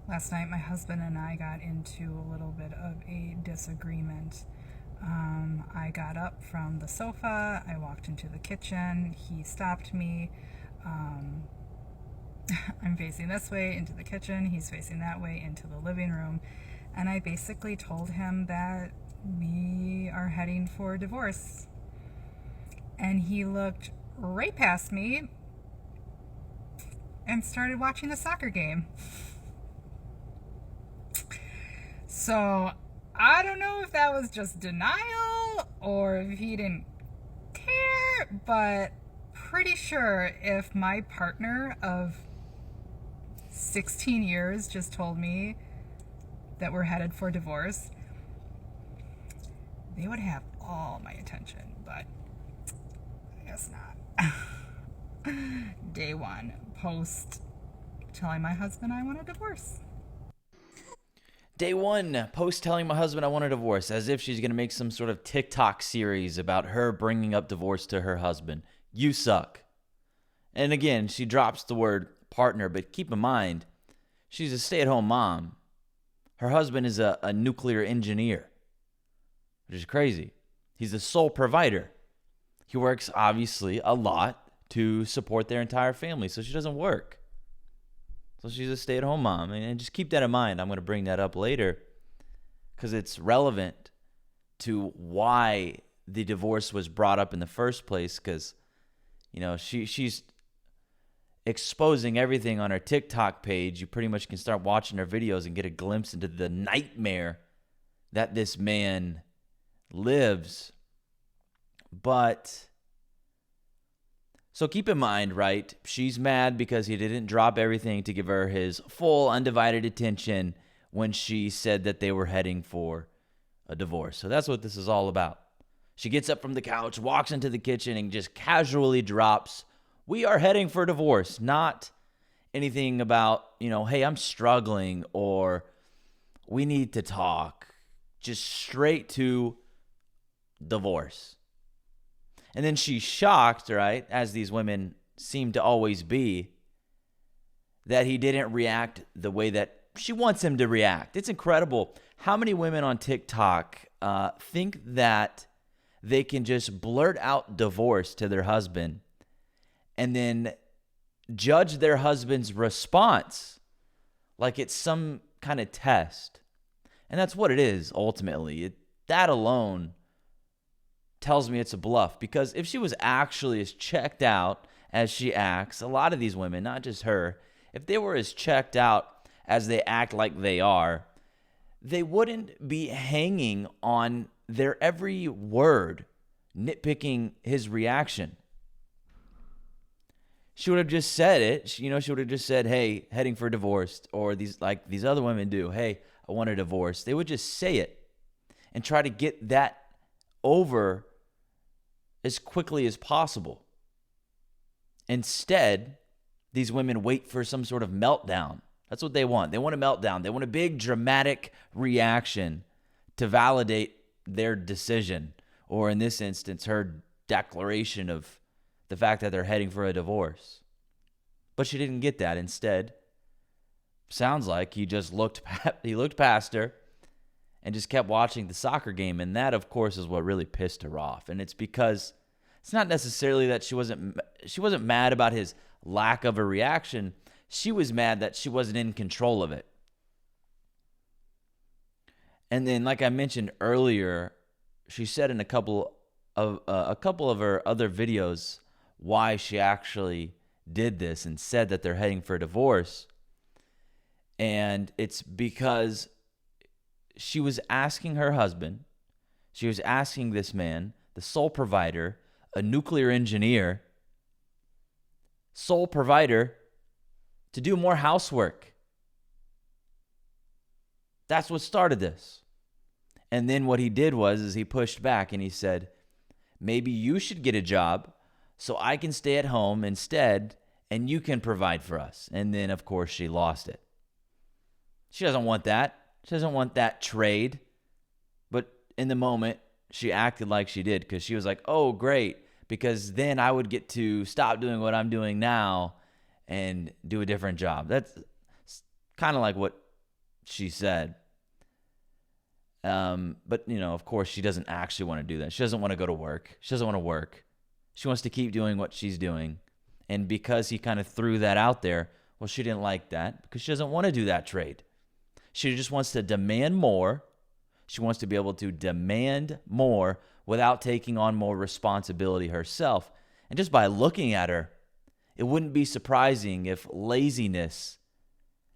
Last night, my husband and I got into a little bit of a disagreement. I got up from the sofa, I walked into the kitchen, he stopped me. Um, I'm facing this way into the kitchen, he's facing that way into the living room, and I basically told him that we are heading for divorce. And he looked right past me and started watching the soccer game. So I don't know if that was just denial or if he didn't care, but pretty sure if my partner of 16 years just told me that we're headed for divorce, they would have all my attention, but I guess not. Day one, post telling my husband I want a divorce. Day one, post telling my husband I want a divorce, as if she's going to make some sort of TikTok series about her bringing up divorce to her husband. You suck. And again, she drops the word partner, but keep in mind, she's a stay-at-home mom. Her husband is a nuclear engineer, which is crazy. He's the sole provider. He works, obviously, a lot to support their entire family, so she doesn't work. So she's a stay-at-home mom. And just keep that in mind. I'm going to bring that up later because it's relevant to why the divorce was brought up in the first place, because, she's exposing everything on her TikTok page. You pretty much can start watching her videos and get a glimpse into the nightmare that this man lives. But so keep in mind, right? She's mad because he didn't drop everything to give her his full undivided attention when she said that they were heading for a divorce. So that's what this is all about. She gets up from the couch, walks into the kitchen, and just casually drops, "We are heading for divorce." Not anything about, hey, I'm struggling or we need to talk. Just straight to divorce. And then she's shocked, right, as these women seem to always be, that he didn't react the way that she wants him to react. It's incredible how many women on TikTok think that they can just blurt out divorce to their husband and then judge their husband's response like it's some kind of test. And that's what it is, ultimately. That alone tells me it's a bluff, because if she was actually as checked out as she acts, a lot of these women, not just her, if they were as checked out as they act like they are, they wouldn't be hanging on their every word, nitpicking his reaction. She would have just said it. She would have just said, "Hey, heading for divorce," or these other women do. "Hey, I want a divorce." They would just say it and try to get that over as quickly as possible. Instead, these women wait for some sort of meltdown. That's what they want. They want a meltdown. They want a big dramatic reaction to validate their decision, or in this instance, her declaration of the fact that they're heading for a divorce. But she didn't get that. Instead, sounds like he just looked past her and just kept watching the soccer game. And that, of course, is what really pissed her off. And it's because it's not necessarily that she wasn't mad about his lack of a reaction. She was mad that she wasn't in control of it. And then, like I mentioned earlier, she said in a couple of her other videos why she actually did this and said that they're heading for a divorce. And it's because she was asking her husband, she was asking this man, the sole provider, a nuclear engineer, sole provider, to do more housework. That's what started this. And then what he did was he pushed back and he said, "Maybe you should get a job so I can stay at home instead and you can provide for us." And then, of course, she lost it. She doesn't want that. She doesn't want that trade. But in the moment, she acted like she did, because she was like, "Oh, great, because then I would get to stop doing what I'm doing now and do a different job." That's kind of like what she said. But, of course, she doesn't actually want to do that. She doesn't want to go to work. She doesn't want to work. She wants to keep doing what she's doing. And because he kind of threw that out there, well, she didn't like that because she doesn't want to do that trade. She just wants to demand more. She wants to be able to demand more without taking on more responsibility herself. And just by looking at her, it wouldn't be surprising if laziness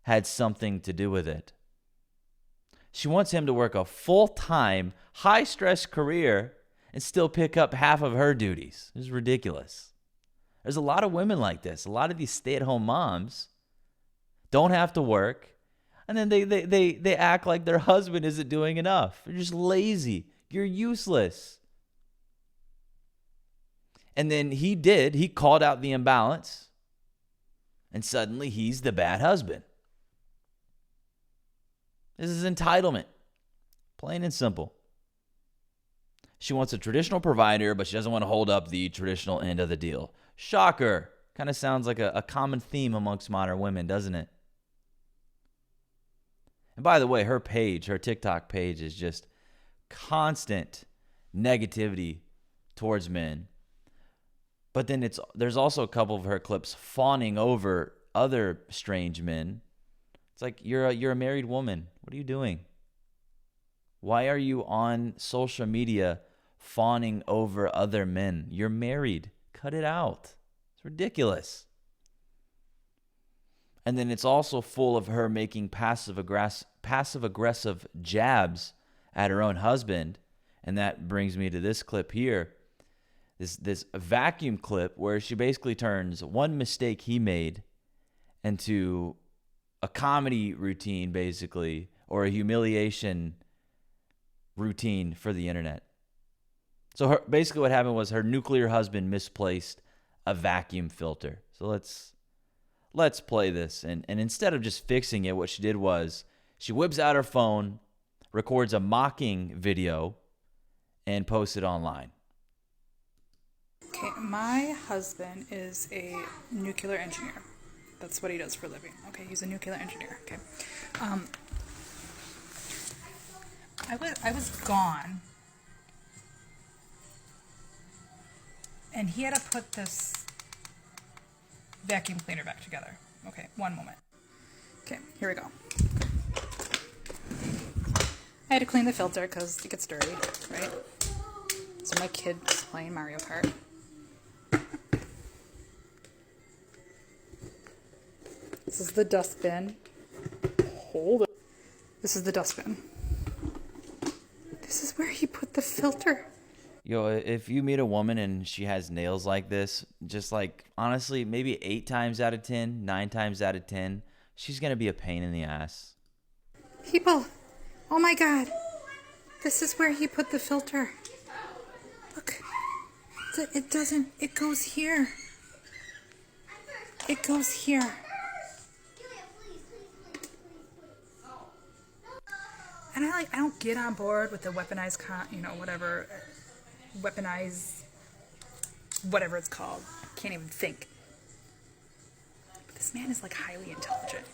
had something to do with it. She wants him to work a full-time, high-stress career and still pick up half of her duties. This is ridiculous. There's a lot of women like this. A lot of these stay-at-home moms don't have to work, and then they act like their husband isn't doing enough. They're just lazy. You're useless. And then he called out the imbalance, and suddenly he's the bad husband. This is entitlement, plain and simple. She wants a traditional provider, but she doesn't want to hold up the traditional end of the deal. Shocker. Kind of sounds like a common theme amongst modern women, doesn't it? And by the way, her TikTok page is just constant negativity towards men. But then there's also a couple of her clips fawning over other strange men. It's like, you're a married woman. What are you doing? Why are you on social media fawning over other men? You're married. Cut it out. It's ridiculous. And then it's also full of her making passive-aggressive jabs at her own husband. And that brings me to this clip here. This vacuum clip where she basically turns one mistake he made into a comedy routine, basically, or a humiliation routine for the internet. So basically what happened was her nuclear husband misplaced a vacuum filter. So let's play this. And instead of just fixing it, what she did was she whips out her phone, records a mocking video, and posts it online. Okay, my husband is a nuclear engineer. That's what he does for a living. Okay, he's a nuclear engineer. Okay. I was gone, and he had to put this vacuum cleaner back together. Okay, one moment. Okay, here we go. I had to clean the filter because it gets dirty, right? So my kid's playing Mario Kart. This is the dustbin. Hold it. This is the dustbin. This is where he put the filter. Yo, if you meet a woman and she has nails like this, just like, honestly, maybe 8 times out of 10, 9 times out of 10, she's going to be a pain in the ass. People, oh my God. This is where he put the filter. Look, it goes here. It goes here. And I don't get on board with the weaponized, weaponized, whatever it's called. Can't even think. But this man is like highly intelligent.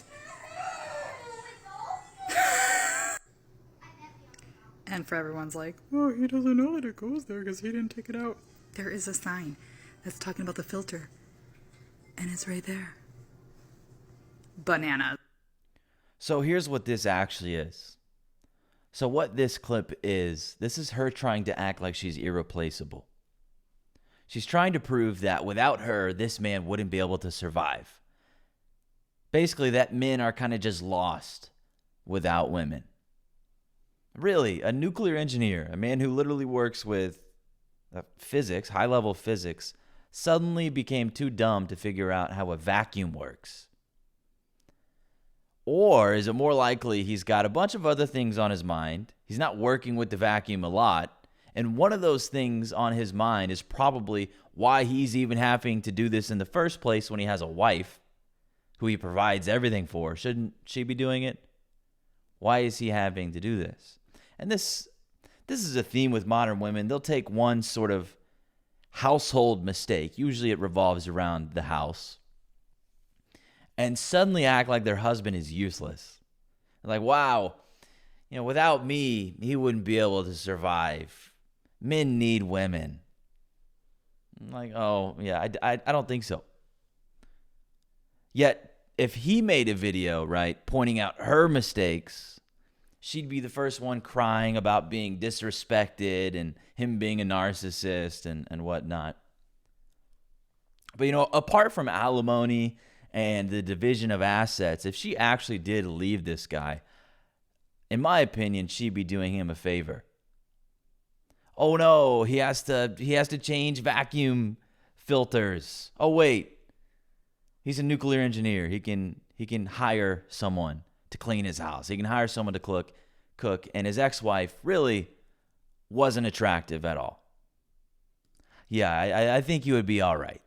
And for everyone's like, oh, he doesn't know that it goes there because he didn't take it out. There is a sign that's talking about the filter. And it's right there. Bananas. So here's what this actually is. So what this clip is, this is her trying to act like she's irreplaceable. She's trying to prove that without her, this man wouldn't be able to survive. Basically, that men are kind of just lost without women. Really, a nuclear engineer, a man who literally works with physics, high-level physics, suddenly became too dumb to figure out how a vacuum works. Or is it more likely he's got a bunch of other things on his mind? He's not working with the vacuum a lot. And one of those things on his mind is probably why he's even having to do this in the first place when he has a wife who he provides everything for. Shouldn't she be doing it? Why is he having to do this? And this is a theme with modern women. They'll take one sort of household mistake. Usually it revolves around the house. And suddenly act like their husband is useless. Like, wow, without me, he wouldn't be able to survive. Men need women. I'm like, oh, yeah, I don't think so. Yet, if he made a video, right, pointing out her mistakes, she'd be the first one crying about being disrespected and him being a narcissist and whatnot. But, apart from alimony and the division of assets, if she actually did leave this guy, in my opinion, she'd be doing him a favor. Oh no, he has to change vacuum filters. Oh wait, he's a nuclear engineer. He can hire someone to clean his house. He can hire someone to cook, and his ex-wife really wasn't attractive at all. Yeah, I think you would be all right.